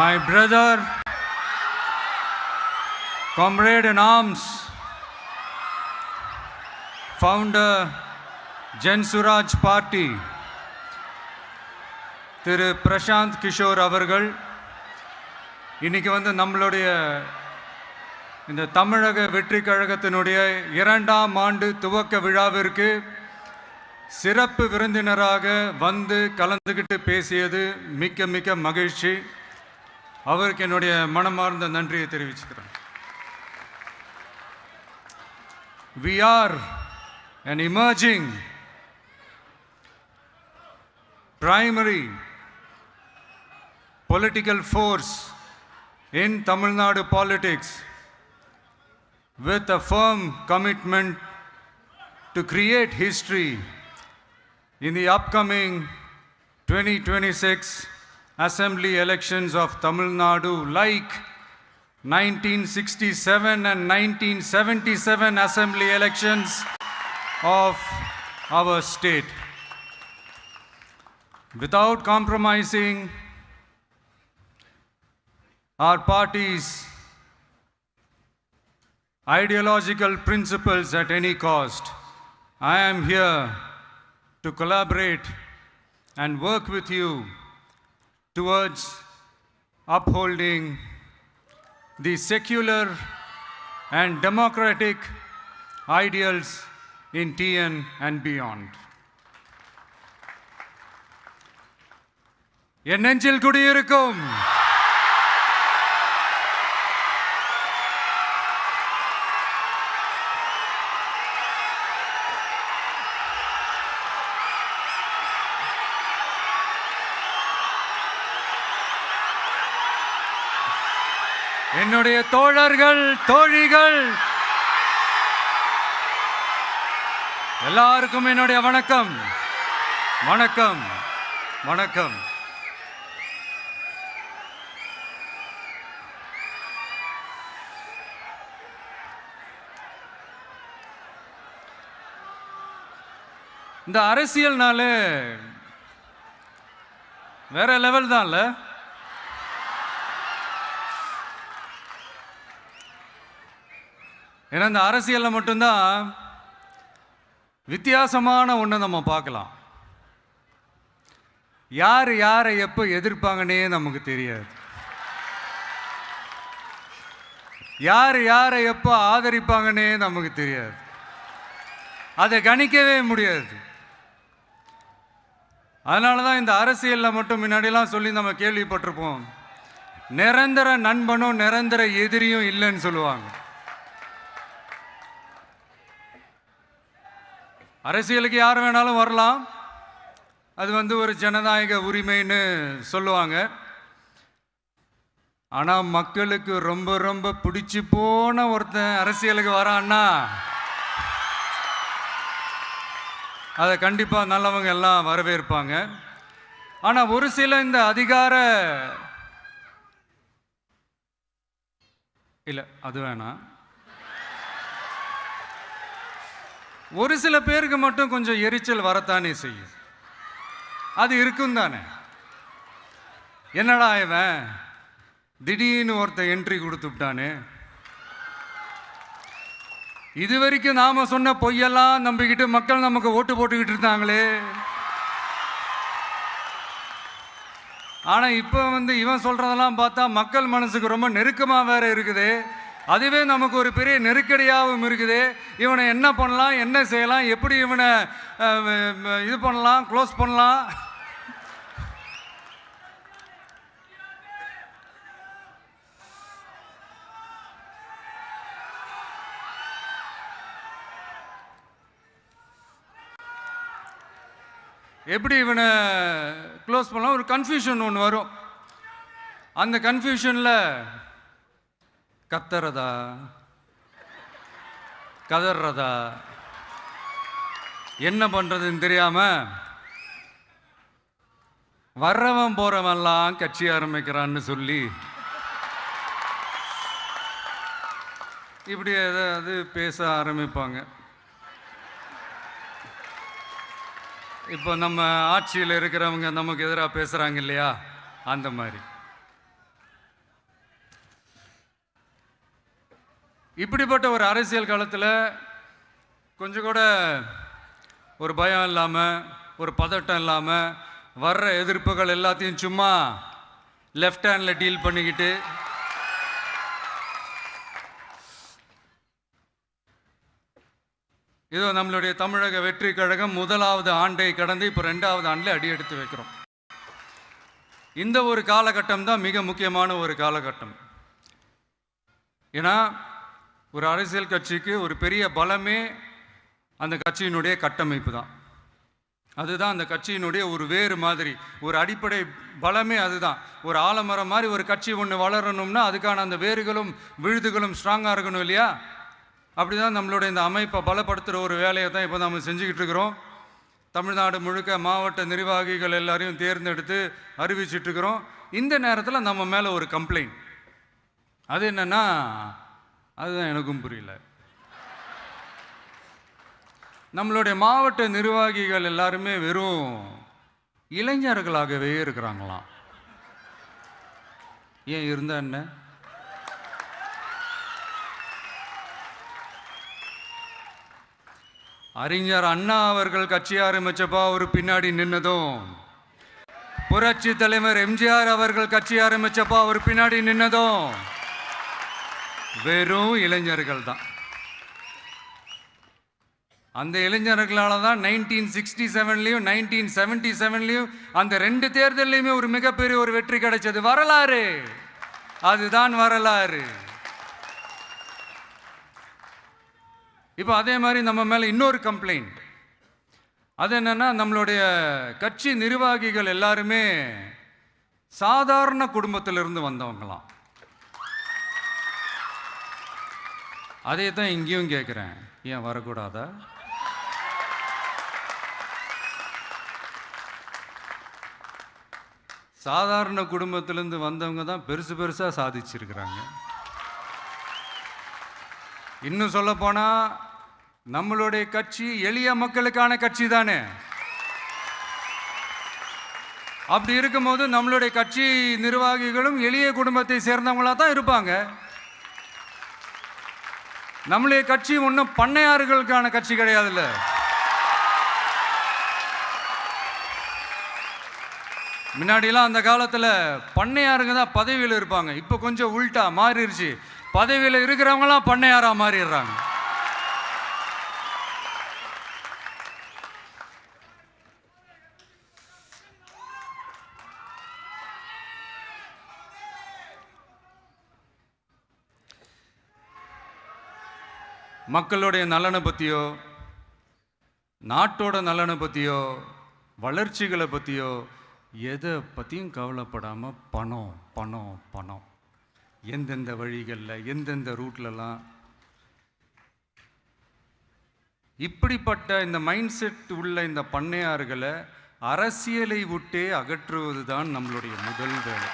my brother, comrade in arms, founder, Jan Suraj Party, திரு பிரசாந்த் கிஷோர் அவர்கள் இன்னைக்கு வந்து நம்மளுடைய இந்த தமிழக வெற்றி கழகத்தினுடைய 2ஆம் ஆண்டு துவக்க விழாவிற்கு சிறப்பு விருந்தினராக வந்து கலந்துக்கிட்டு பேசியது மிக்க மிக்க மகிழ்ச்சி. அவருக்கு என்னுடைய மனமார்ந்த நன்றியை தெரிவிச்சுக்கிறேன். We are an emerging primary political force in Tamil Nadu politics with a firm commitment to create history in the upcoming 2026 assembly elections of Tamil Nadu, like 1967 and 1977 assembly elections of our state. Without compromising our party's ideological principles at any cost, I am here to collaborate and work with you towards upholding the secular and democratic ideals in TN and beyond. என் நெஞ்சில் குடியிருக்கும் என்னுடைய தோழர்கள், தோழிகள் எல்லாருக்கும் என்னுடைய வணக்கம். வணக்கம் வணக்கம். இந்த அரசியல்னால வேற லெவல் தான்ல. ஏன்னா இந்த அரசியலில் மட்டும்தான் வித்தியாசமான ஒன்று நம்ம பார்க்கலாம். யார் யாரை எப்போ எதிர்ப்பாங்கன்னே நமக்கு தெரியாது. யார் யாரை எப்போ ஆதரிப்பாங்கன்னே நமக்கு தெரியாது. அதை கணிக்கவே முடியாது. அதனால தான் இந்த அரசியலில் மட்டும் முன்னாடிலாம் சொல்லி நம்ம கேள்விப்பட்டிருப்போம், நிரந்தர நண்பனும் நிரந்தர எதிரியும் இல்லைன்னு சொல்லுவாங்க. அரசியலுக்கு யார் வேணாலும் வரலாம், அது வந்து ஒரு ஜனநாயக உரிமைன்னு சொல்லுவாங்க. ஆனால் மக்களுக்கு ரொம்ப ரொம்ப பிடிச்சி போன ஒருத்தன் அரசியலுக்கு வரான்னா அதை கண்டிப்பாக நல்லவங்க எல்லாம் வரவேற்பாங்க. ஆனால் ஒரு சில இந்த அதிகார இல்லை அது வேணாம், ஒரு சில பேருக்கு மட்டும் கொஞ்சம் எரிச்சல் வரத்தானே செய்யும். அது இருக்கும் தானே. என்னடா இவன் திடீர்னு ஒருத்தன் என்ட்ரி கொடுத்துட்டானே, இது வரைக்கும் நாம சொன்ன பொய்யெல்லாம் நம்பிக்கிட்டு மக்கள் நமக்கு ஓட்டு போட்டுக்கிட்டு இருந்தாங்களே, ஆனா இப்ப வந்து இவன் சொல்றதெல்லாம் பார்த்தா மக்கள் மனசுக்கு ரொம்ப நெருக்கமா வேற இருக்குது. அதுவே நமக்கு ஒரு பெரிய நெருக்கடியாகவும் இருக்குது. இவனை என்ன பண்ணலாம், என்ன செய்யலாம், எப்படி இவனை இது பண்ணலாம், க்ளோஸ் பண்ணலாம். எப்படி இவனை க்ளோஸ் பண்ணலாம், ஒரு கன்ஃபியூஷன் ஒன்று வரும். அந்த கன்ஃபியூஷனில் கத்துறதா கதறதா என்ன பண்ணுறதுன்னு தெரியாமல் வர்றவன் போகிறவன்லாம் கட்சி ஆரம்பிக்கிறான்னு சொல்லி இப்படி ஏதாவது பேச ஆரம்பிப்பாங்க. இப்போ நம்ம ஆட்சியில் இருக்கிறவங்க நமக்கு எதிராக பேசுகிறாங்க இல்லையா, அந்த மாதிரி. இப்படிப்பட்ட ஒரு அரசியல் காலத்தில் கொஞ்சம் கூட ஒரு பயம் இல்லாமல், ஒரு பதட்டம் இல்லாமல், வர்ற எதிர்ப்புகள் எல்லாத்தையும் சும்மா லெஃப்ட் ஹேண்டில் டீல் பண்ணிக்கிட்டு இதோ நம்மளுடைய தமிழக வெற்றி கழகம் முதலாவது ஆண்டை கடந்து இப்போ 2வது ஆண்டில் அடி எடுத்து வைக்கிறோம். இந்த ஒரு காலகட்டம் தான் மிக முக்கியமான ஒரு காலகட்டம். ஏன்னா ஒரு அரசியல் கட்சிக்கு ஒரு பெரிய பலமே அந்த கட்சியினுடைய கட்டமைப்பு தான். அதுதான் அந்த கட்சியினுடைய ஒரு வேறு மாதிரி, ஒரு அடிப்படை பலமே அதுதான். ஒரு ஆலமரம் மாதிரி ஒரு கட்சி ஒன்று வளரணும்னா அதுக்கான அந்த வேர்களும் விழுதுகளும் ஸ்ட்ராங்காக இருக்கணும் இல்லையா? அப்படி தான் நம்மளுடைய இந்த அமைப்பை பலப்படுத்துகிற ஒரு வேலையை தான் இப்போ நம்ம செஞ்சுக்கிட்டு இருக்கிறோம். தமிழ்நாடு முழுக்க மாவட்ட நிர்வாகிகள் எல்லாரையும் தேர்ந்தெடுத்து அறிவிச்சிட்ருக்கிறோம். இந்த நேரத்தில் நம்ம மேலே ஒரு கம்ப்ளைண்ட், அது என்னென்னா, அதுதான் எனக்கும் புரியல. நம்மளுடைய மாவட்ட நிர்வாகிகள் எல்லாருமே வெறும் இளைஞர்களாகவே இருக்கிறாங்களாம். ஏன் இருந்தா என்ன? அறிஞர் அண்ணா அவர்கள் கட்சி ஆரம்பிச்சப்போ அவர் பின்னாடி நின்னதும், புரட்சி தலைவர் எம்ஜிஆர் அவர்கள் கட்சி ஆரம்பிச்சப்போ அவர் பின்னாடி நின்னதும் வெறும் இளைஞர்கள் தான். அந்த இளைஞர்களால தான் 1967லையும் 1977லையும் அந்த 2 தேர்தலையுமே ஒரு மிகப்பெரிய ஒரு வெற்றி கிடைச்சது. வரலாறு, அதுதான் வரலாறு. இப்போ அதே மாதிரி நம்ம மேலே இன்னொரு கம்ப்ளைண்ட், அது என்னன்னா, நம்மளுடைய கட்சி நிர்வாகிகள் எல்லாருமே சாதாரண குடும்பத்திலிருந்து வந்தவங்களாம். அதே தான் இங்கேயும் கேட்குறேன், ஏன் வரக்கூடாதா? சாதாரண குடும்பத்திலேருந்து வந்தவங்க தான் பெருசு பெருசாக சாதிச்சிருக்கிறாங்க. இன்னும் சொல்ல போனா நம்மளுடைய கட்சி எளிய மக்களுக்கான கட்சி தானே. அப்படி இருக்கும்போது நம்மளுடைய கட்சி நிர்வாகிகளும் எளிய குடும்பத்தை சேர்ந்தவங்களா தான் இருப்பாங்க. நம்மளுடைய கட்சி ஒன்றும் பண்ணையாறுகளுக்கான கட்சி கிடையாதுல்ல. முன்னாடிலாம் அந்த காலத்தில் பண்ணையாருங்க தான் பதவியில் இருப்பாங்க. இப்போ கொஞ்சம் உள்டா மாறிடுச்சு, பதவியில் இருக்கிறவங்களாம் பண்ணையாரா மாறிடுறாங்க. மக்களுடைய நலனை பற்றியோ, நாட்டோட நலனை பற்றியோ, வளர்ச்சிகளை பற்றியோ எதை பற்றியும் கவலைப்படாமல் பணம் பணம் பணம், எந்தெந்த வழிகளில் எந்தெந்த ரூட்லலாம், இப்படிப்பட்ட இந்த மைண்ட் செட் உள்ள இந்த பண்ணையார்களை அரசியலை விட்டே அகற்றுவது தான் நம்மளுடைய முதல் வேலை.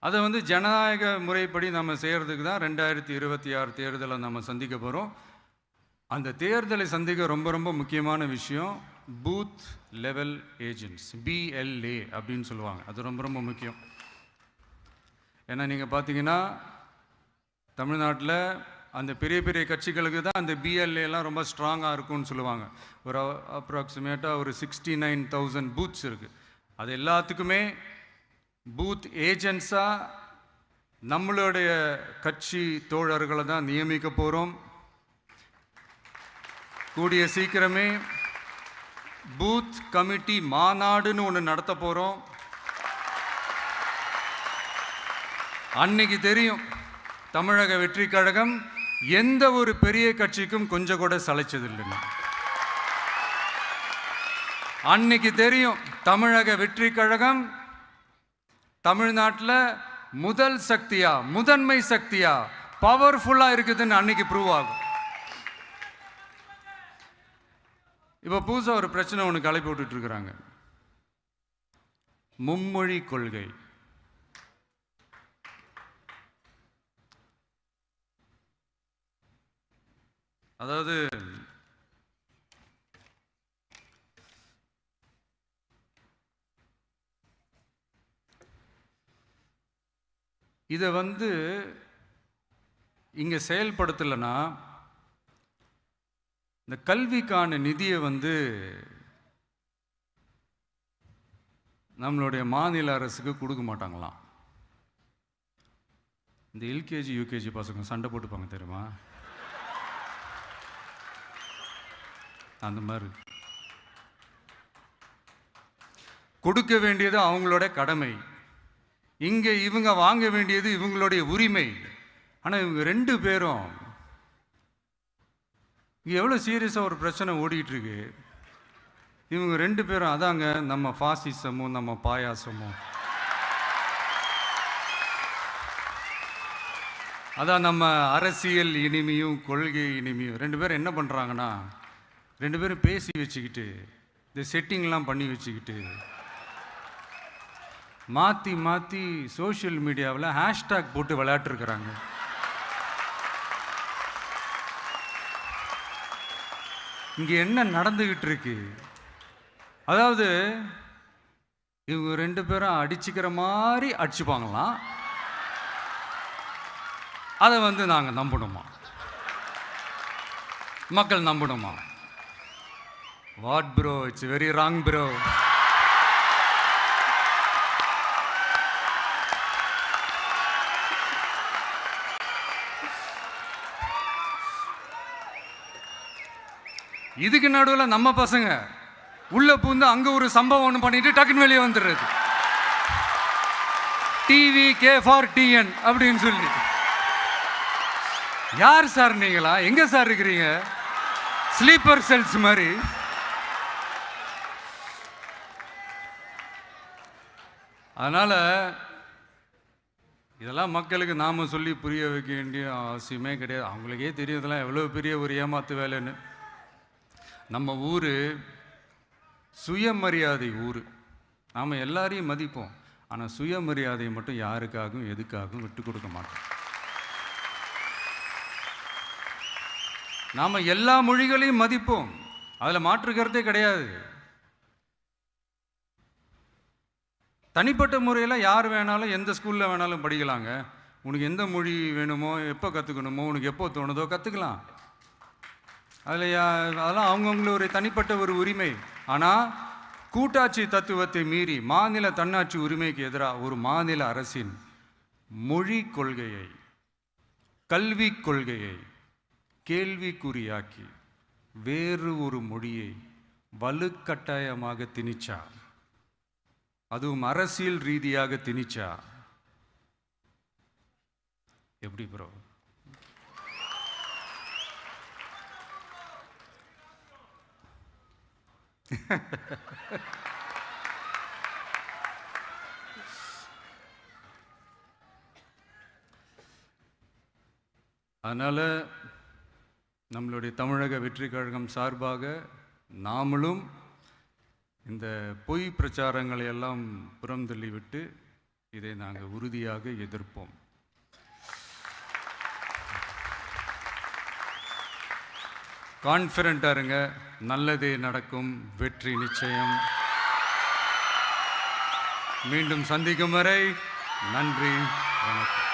அதை ஜனநாயக முறைப்படி நம்ம செய்கிறதுக்கு தான் 2026 தேர்தலை நம்ம சந்திக்க போகிறோம். அந்த தேர்தலை சந்திக்க ரொம்ப ரொம்ப முக்கியமான விஷயம் பூத் லெவல் ஏஜென்ட்ஸ், BLA அப்படின்னு சொல்லுவாங்க. அது ரொம்ப ரொம்ப முக்கியம். ஏன்னா நீங்கள் பார்த்தீங்கன்னா தமிழ்நாட்டில் அந்த பெரிய பெரிய கட்சிகளுக்கு தான் அந்த BLAலாம் ரொம்ப ஸ்ட்ராங்காக இருக்கும்னு சொல்லுவாங்க. ஒரு அப்ராக்சிமேட்டாக ஒரு 69,000 பூத்ஸ் இருக்குது. அது எல்லாத்துக்குமே பூத் ஏஜென்ட்ஸாக நம்மளுடைய கட்சி தோழர்களை தான் நியமிக்க போகிறோம். கூடிய சீக்கிரமே பூத் கமிட்டி மாநாடுன்னு ஒன்று நடத்த போகிறோம். அன்னைக்கு தெரியும் தமிழக வெற்றி கழகம் எந்த ஒரு பெரிய கட்சிக்கும் கொஞ்சம் கூட சளைச்சதில்லைன்னு. அன்னைக்கு தெரியும் தமிழக வெற்றி கழகம் தமிழ்நாட்டில் முதல் சக்தியா, முதன்மை சக்தியா, பவர்ஃபுல்லாக இருக்குதுன்னு அன்னைக்கு ப்ரூவ் ஆகும். இப்போ புதுசாக ஒரு பிரச்சனை ஒன்று கிளப்பி விட்டுட்டு இருக்கிறாங்க, மும்மொழி கொள்கை. அதாவது இதை இங்கே செயல்படுத்தலைன்னா இந்த கல்விக்கான நிதியை நம்மளுடைய மாநில அரசுக்கு கொடுக்க மாட்டாங்களாம். இந்த எல்கேஜி யூகேஜி பசங்க சண்டை போட்டுப்பாங்க தெரியுமா, அந்த மாதிரி கொடுக்க வேண்டியது அவங்களோட கடமை, இங்கே இவங்க வாங்க வேண்டியது இவங்களுடைய உரிமை. ஆனால் இவங்க 2 பேரும் இங்கே எவ்வளோ சீரியஸாக ஒரு பிரச்சனை ஓடிட்டு இருக்கு. இவங்க 2 பேரும் அதாங்க நம்ம ஃபாசிசமும் நம்ம பாயாசமும், அதான் நம்ம அரசியல் இனிமையும் கொள்கை இனிமையும். 2 பேரும் என்ன பண்ணுறாங்கன்னா 2 பேரும் பேசி வச்சுக்கிட்டு இந்த செட்டிங்லாம் பண்ணி வச்சுக்கிட்டு மாற்றி மாற்றி சோஷியல் மீடியாவில் ஹேஷ்டாக் போட்டு விளையாட்டுருக்குறாங்க. இங்கே என்ன நடந்துக்கிட்டு இருக்கு, அதாவது இவங்க 2 பேரும் அடிச்சுக்கிற மாதிரி அடிச்சுப்பாங்களாம். அதை நாங்கள் நம்பணுமா, மக்கள் நம்பணுமா? What bro, it's very wrong bro. இதுக்கு நடுவில் நம்ம பசங்க உள்ள பூந்து அங்கே ஒரு சம்பவம் ஒன்று பண்ணிட்டு டக்குன்னு வெளியே வந்துடுறது. டிவி கே ஃபார் டிஎன் அப்படின்னு சொல்லி. யார் சார் நீங்களா, எங்க சார் இருக்கிறீங்க? ஸ்லீப்பர் செல்ஸ் மாதிரி. அதனால இதெல்லாம் மக்களுக்கு நாம சொல்லி புரிய வைக்க வேண்டிய அவசியமே கிடையாது. அவங்களுக்கே தெரியும் இதெல்லாம் எவ்வளோ பெரிய ஒரு ஏமாத்து வேலைன்னு. நம்ம ஊர் சுயமரியாதை ஊர், நாம் எல்லாரையும் மதிப்போம். ஆனால் சுயமரியாதையை மட்டும் யாருக்காகவும் எதுக்காகவும் விட்டு கொடுக்க மாட்டோம். நாம் எல்லா மொழிகளையும் மதிப்போம், அதில் மாற்றுக்கிறதே கிடையாது. தனிப்பட்ட முறையில் யார் வேணாலும் எந்த ஸ்கூலில் வேணாலும் படிக்கலாங்க. உனக்கு எந்த மொழி வேணுமோ, எப்போ கற்றுக்கணுமோ, உனக்கு எப்போ தோணுதோ கற்றுக்கலாம். அதெல்லாம் அவங்கவுங்களோட தனிப்பட்ட ஒரு உரிமை. ஆனால் கூட்டாட்சி தத்துவத்தை மீறி மாநில தன்னாட்சி உரிமைக்கு எதிராக ஒரு மாநில அரசின் மொழி கொள்கையை, கல்வி கொள்கையை கேள்விக்குறியாக்கி வேறு ஒரு மொழியை வலுக்கட்டாயமாக திணிச்சா, அதுவும் அரசியல் ரீதியாக திணிச்சா எப்படி ப்ரோ? அதனால் நம்மளுடைய தமிழக வெற்றி கழகம் சார்பாக நாமளும் இந்த பொய் பிரச்சாரங்களை எல்லாம் புறம் தள்ளிவிட்டு இதை நாங்கள் உறுதியாக எதிர்ப்போம். கான்ஃபிடென்ட்டாக இருங்க, நல்லதே நடக்கும், வெற்றி நிச்சயம். மீண்டும் சந்திக்கும் வரை நன்றி, வணக்கம்.